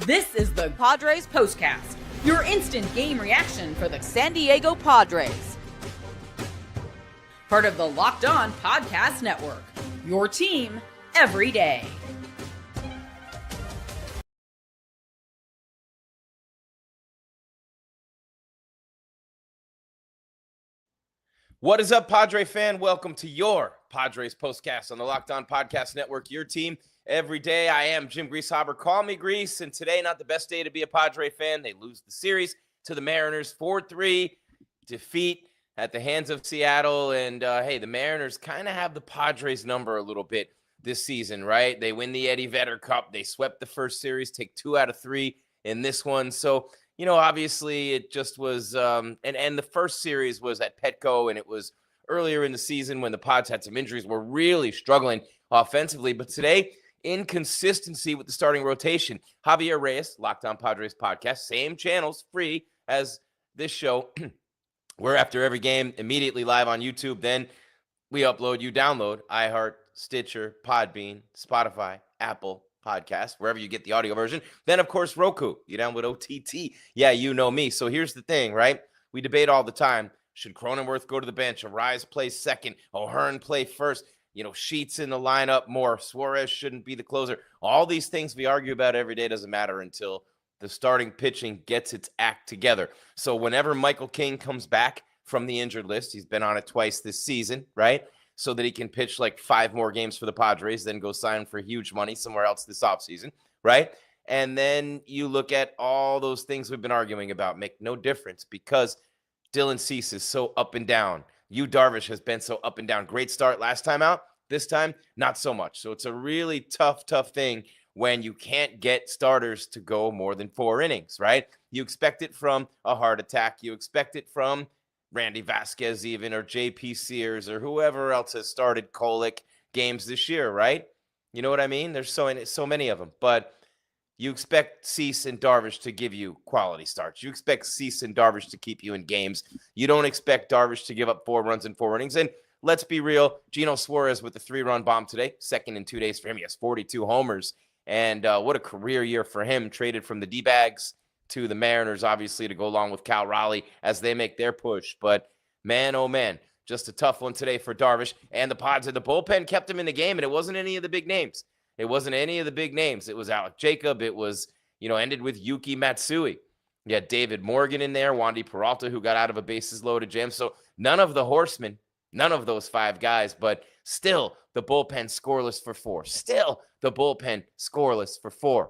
This is the Padres POSTCAST, your instant game reaction for the San Diego Padres. Part of the Locked On Podcast Network, your team every day. What is up, Padre fan? Welcome to your Padres POSTCAST on the Locked On Podcast Network, your team every day. I am Jim Greasehaber. Call me Grease, and today not the best day to be a Padre fan. They lose the series to the Mariners, 4-3 defeat at the hands of Seattle. And hey, the Mariners kind of have the Padres number a little bit this season, right? They win the Eddie Vedder Cup. They swept the first series, take 2 out of 3 in this one. So, you know, obviously it just was, and the first series was at Petco, and it was earlier in the season when the Pods had some injuries, were really struggling offensively. But today, inconsistency with the starting rotation. Javier Reyes, Locked On Padres podcast, same channels, free as this show. We're after every game, immediately live on YouTube. Then we upload, you download iHeart, Stitcher, Podbean, Spotify, Apple Podcast, wherever you get the audio version. Then, of course, Roku. You download OTT. Yeah, you know me. So here's the thing, right? We debate all the time. Should Cronenworth go to the bench? Arise play second. O'Hearn play first. You know, Sheets in the lineup more. Suarez shouldn't be the closer. All these things we argue about every day doesn't matter until the starting pitching gets its act together. So whenever Michael King comes back from the injured list, he's been on it twice this season, right? So that he can pitch like 5 more games for the Padres, then go sign for huge money somewhere else this offseason, right? And then you look at all those things we've been arguing about make no difference because Dylan Cease is so up and down. Yu Darvish has been so up and down. Great start last time out. This time, not so much. So it's a really tough thing when you can't get starters to go more than 4 innings, right? You expect it from a heart attack. You expect it from Randy Vasquez even, or J.P. Sears, or whoever else has started Colic games this year, right? You know what I mean? There's so many of them. But you expect Cease and Darvish to give you quality starts. You expect Cease and Darvish to keep you in games. You don't expect Darvish to give up 4 runs in 4 innings. And let's be real, Eugenio Suarez with the 3-run bomb today, second in 2 days for him. He has 42 homers. And what a career year for him, traded from the D-Bags to the Mariners, obviously, to go along with Cal Raleigh as they make their push. But man, oh man, just a tough one today for Darvish. And the Pods and the bullpen kept him in the game, and it wasn't any of the big names. It wasn't any of the big names. It was Alec Jacob. It was, ended with Yuki Matsui. You had David Morgan in there, Wandy Peralta, who got out of a bases-loaded jam. So none of the horsemen, none of those 5 guys, but still the bullpen scoreless for 4. Still the bullpen scoreless for 4.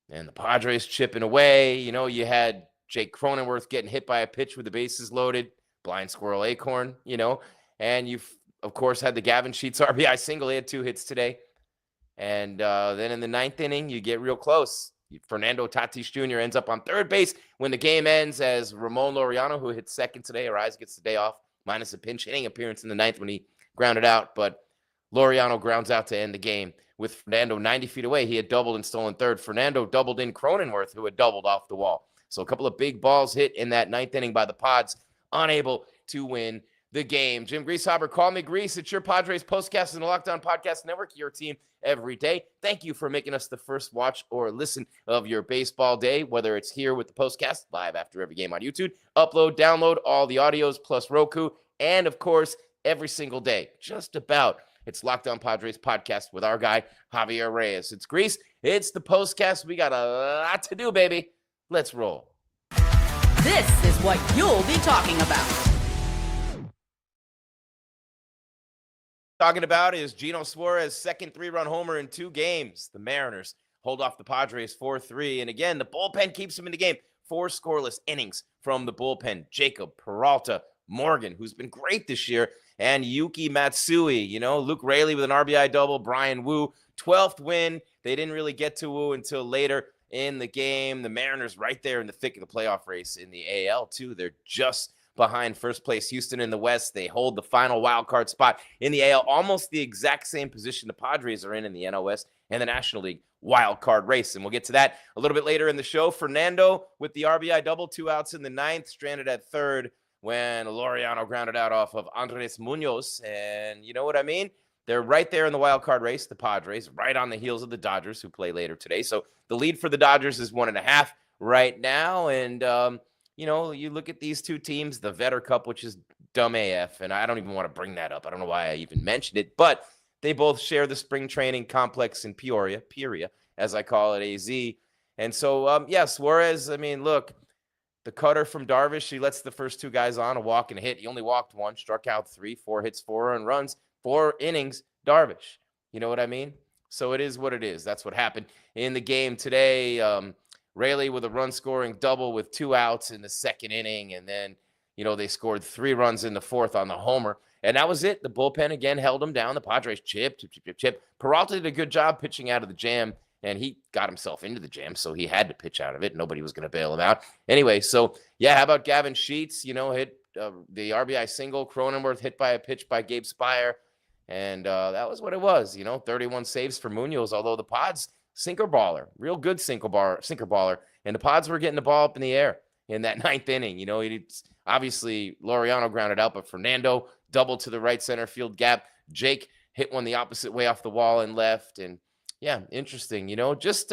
And the Padres chipping away. You had Jake Cronenworth getting hit by a pitch with the bases loaded, blind squirrel acorn, and you've, of course, had the Gavin Sheets RBI single. He had 2 hits today. And then in the 9th inning, you get real close. Fernando Tatis Jr. ends up on third base when the game ends as Ramon Laureano, who hit second today, Arise gets the day off, minus a pinch hitting appearance in the 9th when he grounded out. But Laureano grounds out to end the game with Fernando 90 feet away. He had doubled and stolen third. Fernando doubled in Cronenworth, who had doubled off the wall. So a couple of big balls hit in that 9th inning by the Pods, unable to win the game. Jim Greasehaber, call me Grease. It's your Padres POSTCAST and the Locked On Podcast Network, your team every day. Thank you for making us the first watch or listen of your baseball day, whether it's here with the POSTCAST, live after every game on YouTube, upload, download all the audios plus Roku, and of course, every single day, just about. It's Locked On Padres podcast with our guy, Javier Reyes. It's Grease. It's the POSTCAST. We got a lot to do, baby. Let's roll. This is what you'll be talking about. Talking about is Eugenio Suarez, second 3-run homer in 2 games. The Mariners hold off the Padres 4-3. And again, the bullpen keeps them in the game. 4 scoreless innings from the bullpen. Jacob, Peralta, Morgan, who's been great this year, and Yuki Matsui. Luke Raley with an RBI double, Brian Wu, 12th win. They didn't really get to Wu until later in the game. The Mariners right there in the thick of the playoff race in the AL, too. They're just behind first place Houston in the West. They hold the final wild card spot in the AL, almost the exact same position the Padres are in the NL West and the National League wild card race. And we'll get to that a little bit later in the show. Fernando with the RBI double, 2 outs in the 9th, stranded at third when Laureano grounded out off of Andres Munoz. And you know what I mean? They're right there in the wild card race, the Padres, right on the heels of the Dodgers, who play later today. So the lead for the Dodgers is 1.5 right now. And, you look at these two teams, the Vetter Cup, which is dumb AF, and I don't even want to bring that up. I don't know why I even mentioned it, but they both share the spring training complex in Peoria, as I call it, AZ. And so, Suarez, I mean, look, the cutter from Darvish, he lets the first two guys on a walk and a hit. He only walked one, struck out 3, 4 hits, 4 earned runs, 4 innings, Darvish. You know what I mean? So it is what it is. That's what happened in the game today. Raley with a run-scoring double with 2 outs in the second inning, and then, they scored 3 runs in the fourth on the homer, and that was it. The bullpen again held them down. The Padres chip. Peralta did a good job pitching out of the jam, and he got himself into the jam, so he had to pitch out of it. Nobody was going to bail him out. Anyway, so, how about Gavin Sheets, hit the RBI single. Cronenworth hit by a pitch by Gabe Spire, and that was what it was. 31 saves for Munoz, although the Pods, sinker baller, real good sinker baller, and the Pods were getting the ball up in the air in that 9th inning. Obviously, Laureano grounded out, but Fernando doubled to the right center field gap. Jake hit one the opposite way off the wall and left, and interesting, just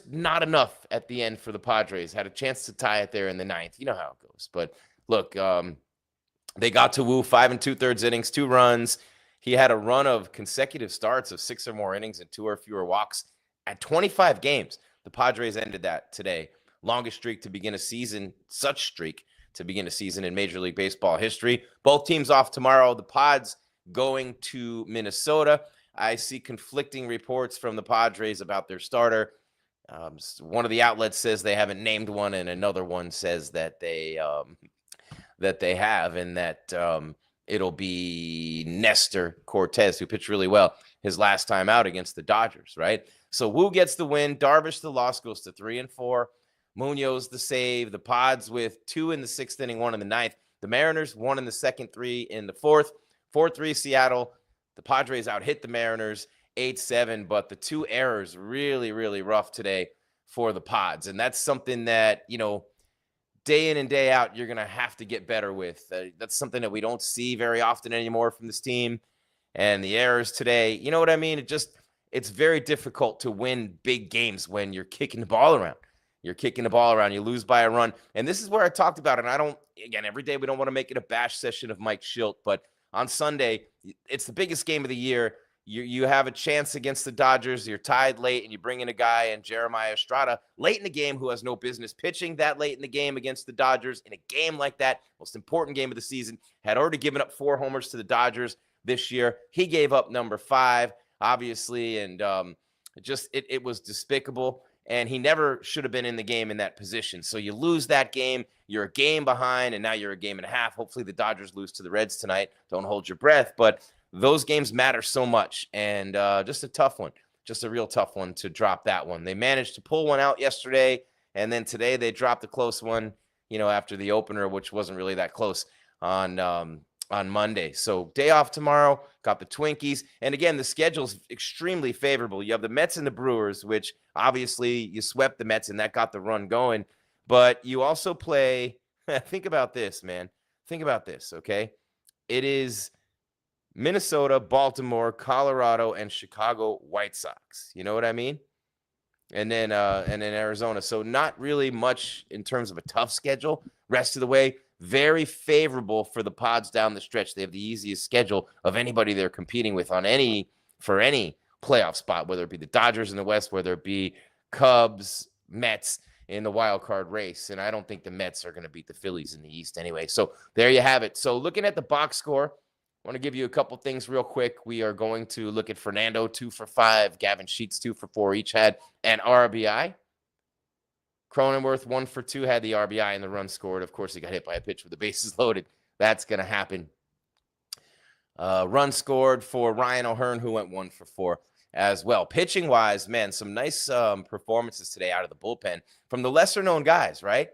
not enough at the end for the Padres. Had a chance to tie it there in the 9th. You know how it goes. But look, they got to Wu 5 2/3 innings, 2 runs. He had a run of consecutive starts of 6 or more innings and 2 or fewer walks at 25 games. The Padres ended that today. Longest streak to begin a season, such streak to begin a season in Major League Baseball history. Both teams off tomorrow. The Pods going to Minnesota. I see conflicting reports from the Padres about their starter. One of the outlets says they haven't named one, and another one says that they have, and that it'll be Nestor Cortez, who pitched really well his last time out against the Dodgers, right? So Wu gets the win. Darvish, the loss, goes to 3-4. Munoz, the save. The Pods with 2 in the 6th inning, 1 in the 9th. The Mariners, 1 in the 2nd, 3 in the 4th. 4-3 Seattle. The Padres out-hit the Mariners 8-7, but the 2 errors really, really rough today for the Pods. And that's something that, day in and day out, you're going to have to get better with. That's something that we don't see very often anymore from this team. And the errors today, you know what I mean? It's very difficult to win big games when you're kicking the ball around. You lose by a run. And this is where I talked about it. And every day we don't want to make it a bash session of Mike Schilt, but on Sunday, it's the biggest game of the year. You have a chance against the Dodgers. You're tied late, and you bring in a guy in Jeremiah Estrada late in the game who has no business pitching that late in the game against the Dodgers. In a game like that, most important game of the season, had already given up 4 homers to the Dodgers this year. He gave up number 5, obviously, and it was despicable. And he never should have been in the game in that position. So you lose that game. You're a game behind, and now you're a game and a half. Hopefully the Dodgers lose to the Reds tonight. Don't hold your breath. But those games matter so much. And just a tough one. Just a real tough one to drop that one. They managed to pull one out yesterday, and then today they dropped a close one, after the opener, which wasn't really that close on Monday. So day off tomorrow, got the Twinkies. And again, the schedule's extremely favorable. You have the Mets and the Brewers, which obviously you swept the Mets and that got the run going. But you also play, think about this, man. Think about this, okay? It is Minnesota, Baltimore, Colorado, and Chicago White Sox. You know what I mean? And then Arizona. So not really much in terms of a tough schedule. Rest of the way, very favorable for the Pods down the stretch. They have the easiest schedule of anybody they're competing with for any playoff spot, whether it be the Dodgers in the West, whether it be Cubs, Mets in the wild card race. And I don't think the Mets are going to beat the Phillies in the East anyway. So there you have it. So looking at the box score, I want to give you a couple things real quick. We are going to look at Fernando, 2 for 5. Gavin Sheets, 2 for 4. Each had an RBI. Cronenworth, 1 for 2, had the RBI and the run scored. Of course, he got hit by a pitch with the bases loaded. That's going to happen. Run scored for Ryan O'Hearn, who went 1 for 4 as well. Pitching-wise, man, some nice performances today out of the bullpen from the lesser-known guys, right?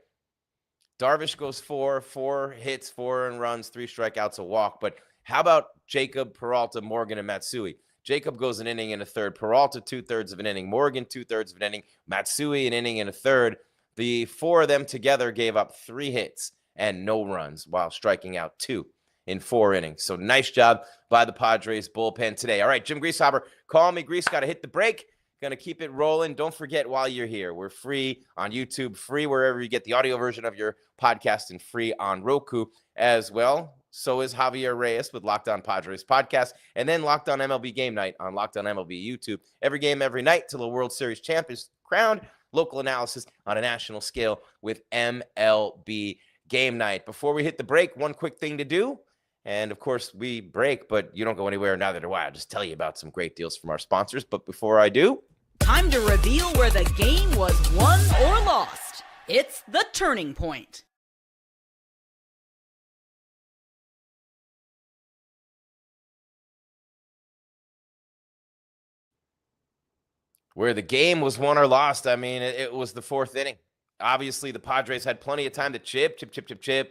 Darvish goes 4 hits, 4 earned runs, 3 strikeouts, a walk. But how about Jacob, Peralta, Morgan, and Matsui? Jacob goes an inning and a third. Peralta, 2/3 of an inning. Morgan, 2/3 of an inning. Matsui, an inning and a third. The 4 of them together gave up 3 hits and no runs while striking out 2. in 4 innings. So nice job by the Padres bullpen today. All right, Jim Greasehaber, call me. Grease, got to hit the break. Going to keep it rolling. Don't forget, while you're here, we're free on YouTube, free wherever you get the audio version of your podcast, and free on Roku as well. So is Javier Reyes with Locked On Padres podcast, and then Locked On MLB Game Night on Locked On MLB YouTube. Every game, every night till the World Series champ is crowned. Local analysis on a national scale with MLB Game Night. Before we hit the break, one quick thing to do. And, of course, we break, but you don't go anywhere, neither do I. I'll just tell you about some great deals from our sponsors. But before I do, time to reveal where the game was won or lost. It's the turning point. where the game was won or lost, I mean, it was the 4th inning. Obviously, the Padres had plenty of time to chip.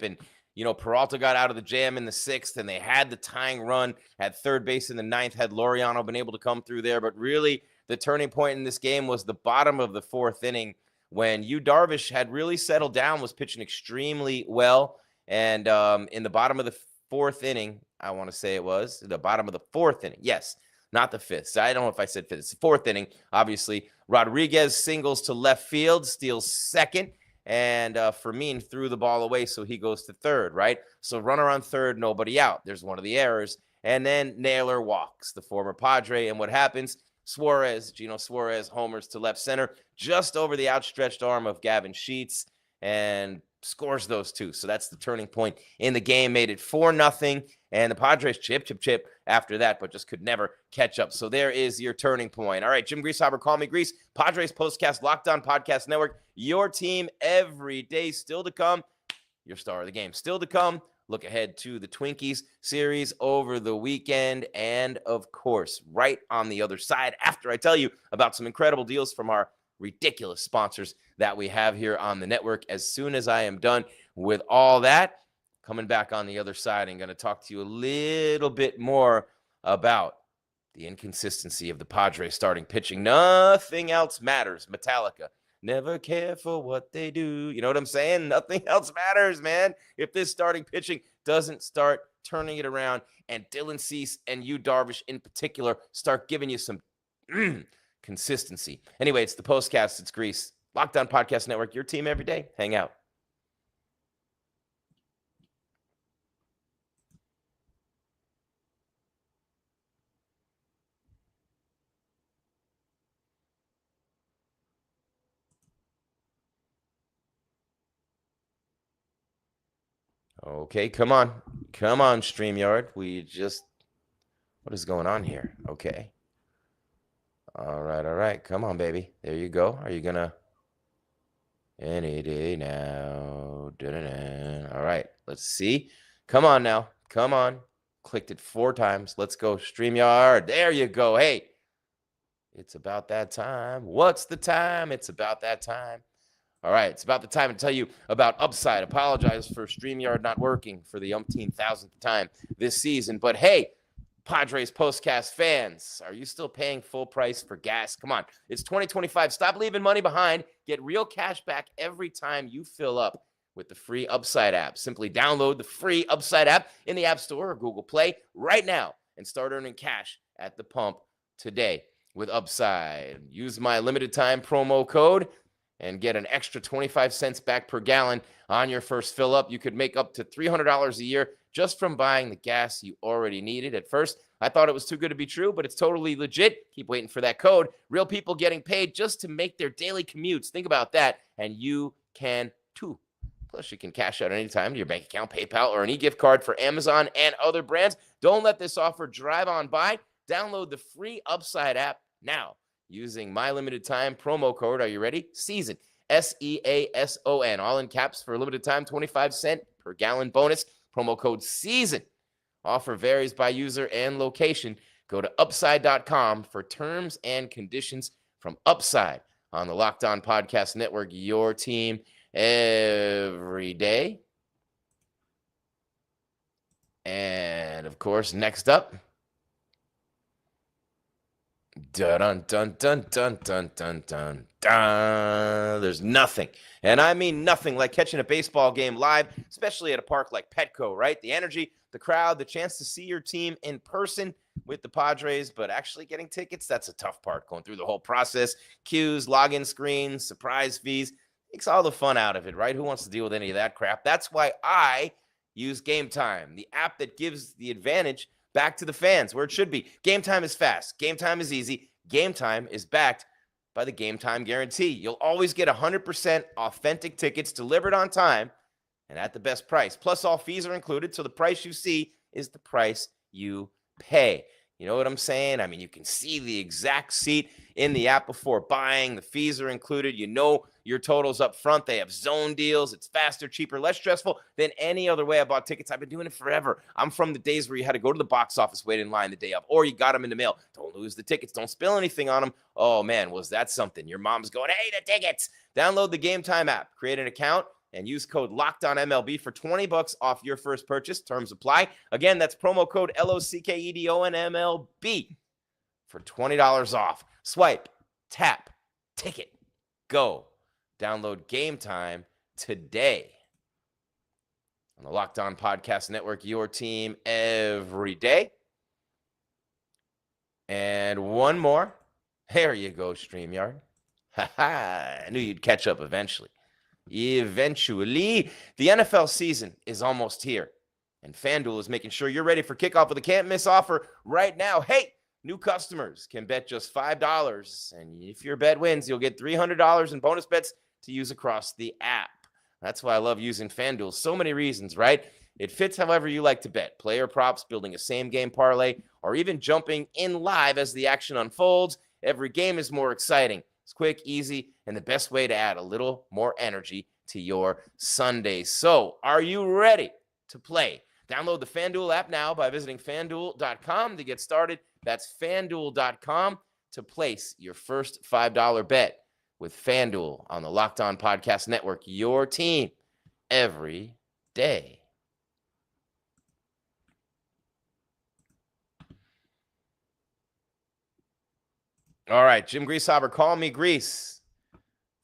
And, Peralta got out of the jam in the 6th, and they had the tying run at third base in the 9th. Had Laureano been able to come through there. But really, the turning point in this game was the bottom of the 4th inning when Yu Darvish had really settled down, was pitching extremely well. And in the bottom of the 4th inning, I want to say it was the bottom of the 4th inning. Yes, not the 5th. So I don't know if I said 5th. It's the 4th inning. Obviously, Rodriguez singles to left field, steals second. And Fermin threw the ball away, so he goes to third, right? So runner on third, nobody out. There's one of the errors. And then Naylor walks, the former Padre. And what happens? Geno Suarez homers to left center, just over the outstretched arm of Gavin Sheets, and scores those two. So that's the turning point in the game, made it 4-0. And the Padres chip after that, but just could never catch up. So there is your turning point. All right, Jim Greasehaber, call me Grease. Padres Postcast, Locked On Podcast Network. Your team every day. Still to come. Your star of the game still to come. Look ahead to the Twinkies series over the weekend. And, of course, right on the other side, after I tell you about some incredible deals from our ridiculous sponsors that we have here on the network. As soon as I am done with all that, coming back on the other side, I'm going to talk to you a little bit more about the inconsistency of the Padres starting pitching. Nothing else matters. Metallica. Never care for what they do. You know what I'm saying? Nothing else matters, man. If this starting pitching doesn't start turning it around, and Dylan Cease and Yu Darvish in particular start giving you some consistency. Anyway, it's the Postcast. It's Grease. Locked On Podcast Network. Your team every day. Hang out. Okay, come on, StreamYard. What is going on here? Okay. All right. Come on, baby. There you go. Are you gonna? Any day now. Da-da-da. All right, let's see. Come on now. Come on. Clicked it 4 times. Let's go, StreamYard. There you go. Hey, it's about that time. What's the time? It's about that time. All right, it's about the time to tell you about Upside. Apologize for StreamYard not working for the umpteenth thousandth time this season. But hey, Padres Postcast fans, are you still paying full price for gas? Come on, it's 2025. Stop leaving money behind. Get real cash back every time you fill up with the free Upside app. Simply download the free Upside app in the App Store or Google Play right now and start earning cash at the pump today with Upside. Use my limited time promo code and get an extra 25 cents back per gallon on your first fill up. You could make up to $300 a year just from buying the gas you already needed. At first, I thought it was too good to be true, but it's totally legit. Keep waiting for that code. Real people getting paid just to make their daily commutes. Think about that, and you can too. Plus, you can cash out anytime to your bank account, PayPal, or an e-gift card for Amazon and other brands. Don't let this offer drive on by. Download the free Upside app now using my limited time promo code. Are you ready? Season. SEASON. All in caps for a limited time. 25 cent per gallon bonus. Promo code SEASON. Offer varies by user and location. Go to upside.com for terms and conditions from Upside on the Locked On Podcast Network. Your team every day. And of course, next up, dun dun dun dun dun dun dun dun. There's nothing And I mean nothing like catching a baseball game live, especially at a park like Petco, right? The energy, the crowd, the chance to see your team in person with the Padres, but actually getting tickets, that's a tough part. Going through the whole process, queues, login screens, surprise fees, takes all the fun out of it, right? Who wants to deal with any of that crap? That's why I use Game Time, the app that gives the advantage back to the fans where it should be. Game Time is fast. Game Time is easy. Game Time is backed by the Game Time guarantee. You'll always get 100% authentic tickets delivered on time and at the best price. Plus, all fees are included, so the price you see is the price you pay. You know what I'm saying? I mean, you can see the exact seat in the app before buying. The fees are included. You know your totals up front. They have zone deals. It's faster, cheaper, less stressful than any other way I bought tickets. I've been doing it forever. I'm from the days where you had to go to the box office, wait in line the day of, or you got them in the mail. Don't lose the tickets. Don't spill anything on them. Oh, man, was that something? Your mom's going, hey, the tickets. Download the Game Time app. Create an account and use code LOCKEDONMLB for $20 off your first purchase. Terms apply. Again, that's promo code LOCKEDONMLB for $20 off. Swipe, tap, ticket, go. Download Game Time today. On the Locked On Podcast Network, your team every day. And one more. There you go, StreamYard. I knew you'd catch up eventually. Eventually, the NFL season is almost here, and FanDuel is making sure you're ready for kickoff with a can't-miss offer right now. Hey, new customers can bet just $5, and if your bet wins, you'll get $300 in bonus bets to use across the app. That's why I love using FanDuel. So many reasons, right? It fits however you like to bet. Player props, building a same-game parlay, or even jumping in live as the action unfolds. Every game is more exciting. It's quick, easy, and the best way to add a little more energy to your Sunday. So, are you ready to play? Download the FanDuel app now by visiting FanDuel.com to get started. That's FanDuel.com to place your first $5 bet with FanDuel on the Locked On Podcast Network, your team every day. All right, Jim Greasehaber, call me Grease.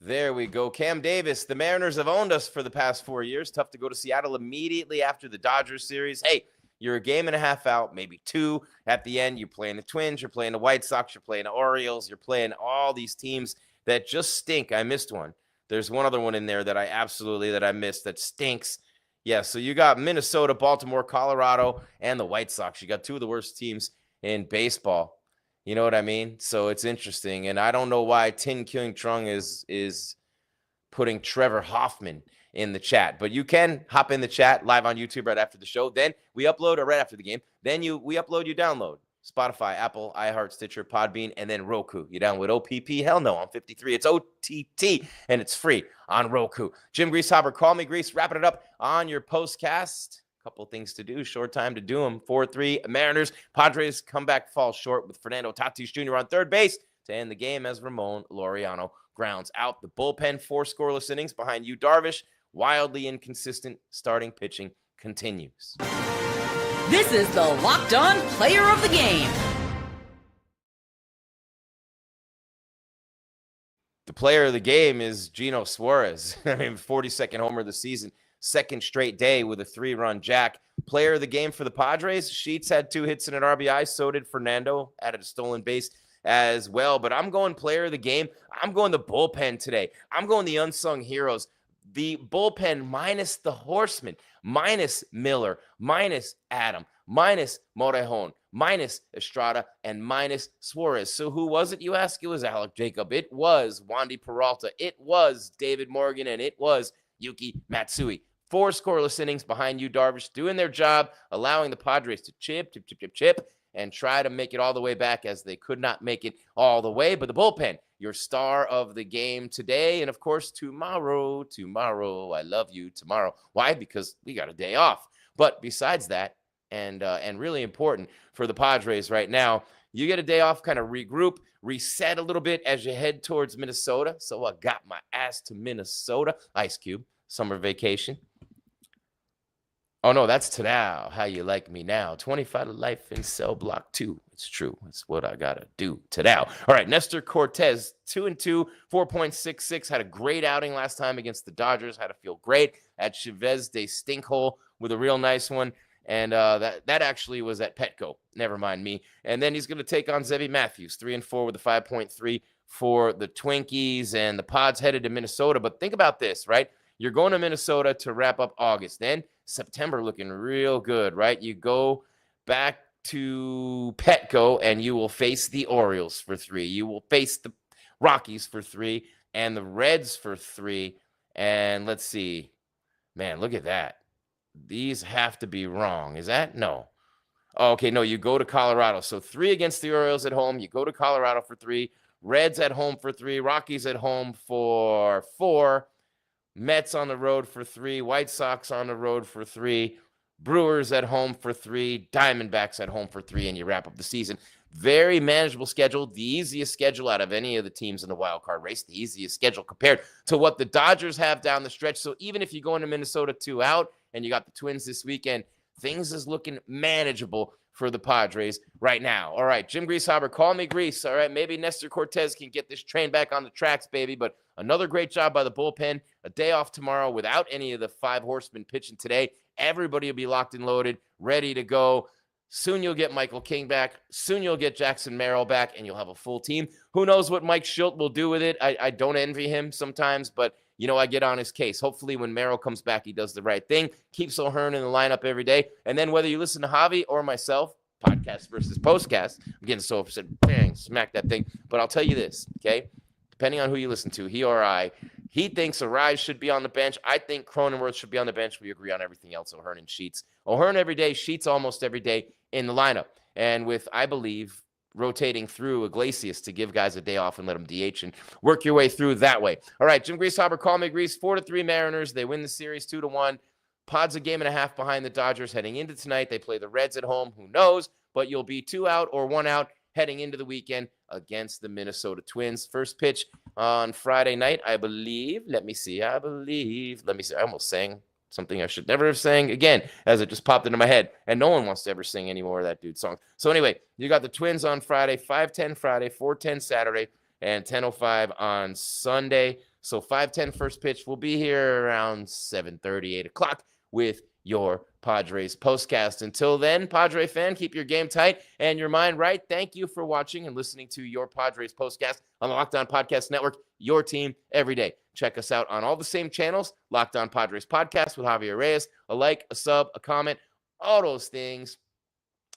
There we go. Cam Davis, the Mariners have owned us for the past 4 years. Tough to go to Seattle immediately after the Dodgers series. Hey, you're a game and a half out, maybe two. At the end, you're playing the Twins, you're playing the White Sox, you're playing the Orioles, you're playing all these teams that just stink. I missed one. There's one other one in there that I missed that stinks. Yeah, so you got Minnesota, Baltimore, Colorado, and the White Sox. You got two of the worst teams in baseball. You know what I mean? So it's interesting. And I don't know why Tin Kyung Trung is putting Trevor Hoffman in the chat. But you can hop in the chat live on YouTube right after the show. Then we upload, or right after the game. Then we upload, you download. Spotify, Apple, iHeart, Stitcher, Podbean, and then Roku. You download OPP? Hell no, I'm 53. It's OTT, and it's free on Roku. Jim Greasehaber, call me Grease. Wrapping it up on your postcast. Couple things to do, short time to do them. 4-3 Mariners. Padres comeback falls short with Fernando Tatis Jr. on third base to end the game as Ramon Laureano grounds out. The bullpen, 4 scoreless innings behind Yu Darvish. Wildly inconsistent starting pitching continues. This is the Locked On Player of the Game. The player of the game is Eugenio Suarez. 42nd homer of the season. Second straight day with a 3-run jack. Player of the game for the Padres. Sheets had 2 hits and an RBI. So did Fernando. Added a stolen base as well. But I'm going player of the game. I'm going the bullpen today. I'm going the unsung heroes. The bullpen minus the horsemen, minus Miller, minus Adam, minus Morejon, minus Estrada, and minus Suarez. So who was it, you ask? It was Alec Jacob. It was Wandy Peralta. It was David Morgan. And it was Yuki Matsui. 4 scoreless innings behind Yu Darvish, doing their job, allowing the Padres to chip, and try to make it all the way back, as they could not make it all the way. But the bullpen, your star of the game today, and of course tomorrow. I love you tomorrow. Why? Because we got a day off. But besides that, and really important for the Padres right now, you get a day off, kind of regroup, reset a little bit as you head towards Minnesota. So I got my ass to Minnesota. Ice Cube, summer vacation. Oh, no, that's to now. How you like me now? 25 to life in cell block 2. It's true. It's what I got to do to now. All right, Nestor Cortez, 2-2, 4.66. Had a great outing last time against the Dodgers. Had to feel great at Chavez de Stinkhole with a real nice one. And that actually was at Petco. Never mind me. And then he's going to take on Zebby Matthews, 3-4 with a 5.3 for the Twinkies. And the Pods headed to Minnesota. But think about this, right? You're going to Minnesota to wrap up August. Then September looking real good, right? You go back to Petco and you will face the Orioles for 3. You will face the Rockies for 3 and the Reds for 3. And let's see. Man, look at that. These have to be wrong. Is that? No. Oh, okay, no, you go to Colorado. So 3 against the Orioles at home. You go to Colorado for 3. Reds at home for 3. Rockies at home for 4. Mets on the road for 3. White Sox on the road for 3. Brewers at home for 3. Diamondbacks at home for 3. And you wrap up the season. Very manageable schedule. The easiest schedule out of any of the teams in the wild card race. The easiest schedule compared to what the Dodgers have down the stretch. So even if you go into Minnesota 2 out and you got the Twins this weekend, things is looking manageable for the Padres right now. All right, Jim Greasehaber, call me Grease. All right, maybe Nestor Cortez can get this train back on the tracks, baby. But another great job by the bullpen. A day off tomorrow without any of the 5 horsemen pitching today. Everybody will be locked and loaded, ready to go. Soon you'll get Michael King back. Soon you'll get Jackson Merrill back, and you'll have a full team. Who knows what Mike Schilt will do with it? I don't envy him sometimes, but I get on his case. Hopefully when Merrill comes back, he does the right thing, keeps O'Hearn in the lineup every day. And then whether you listen to Javi or myself, podcast versus postcast, I'm getting so upset, bang, smack that thing. But I'll tell you this, okay? Depending on who you listen to, he or I, he thinks Arise should be on the bench. I think Cronenworth should be on the bench. We agree on everything else, O'Hearn and Sheets. O'Hearn every day, Sheets almost every day in the lineup. And with, I believe, rotating through Iglesias to give guys a day off and let them DH and work your way through that way. All right, Jim Greasehaber, call me Grease. 4-3 Mariners. They win the series 2-1. Pods a game and a half behind the Dodgers heading into tonight. They play the Reds at home. Who knows? But you'll be 2 out or 1 out heading into the weekend against the Minnesota Twins. First pitch on Friday night, I believe. Let me see. I almost sang something I should never have sang again, as it just popped into my head. And no one wants to ever sing any more of that dude's song. So anyway, you got the Twins on Friday, 5:10 Friday, 4:10 Saturday, and 10:05 on Sunday. So 5:10 first pitch. We'll be here around 7:30, 8 o'clock with your Padres postcast. Until then, Padre fan, keep your game tight and your mind right. Thank you for watching and listening to your Padres postcast on the Locked On Podcast Network, your team every day. Check us out on all the same channels, Locked On Padres Podcast with Javier Reyes, a like, a sub, a comment, all those things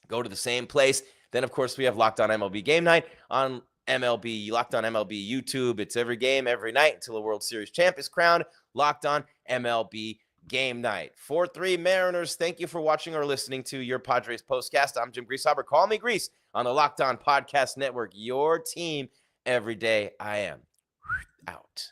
go to the same place. Then, of course, we have Locked On MLB Game Night on MLB, Locked On MLB YouTube. It's every game, every night until a World Series champ is crowned. Locked On MLB Game Night. 4-3 Mariners. Thank you for watching or listening to your Padres postcast. I'm Jim Greasehaber. Call me Grease on the Locked On Podcast Network. Your team every day. I am out.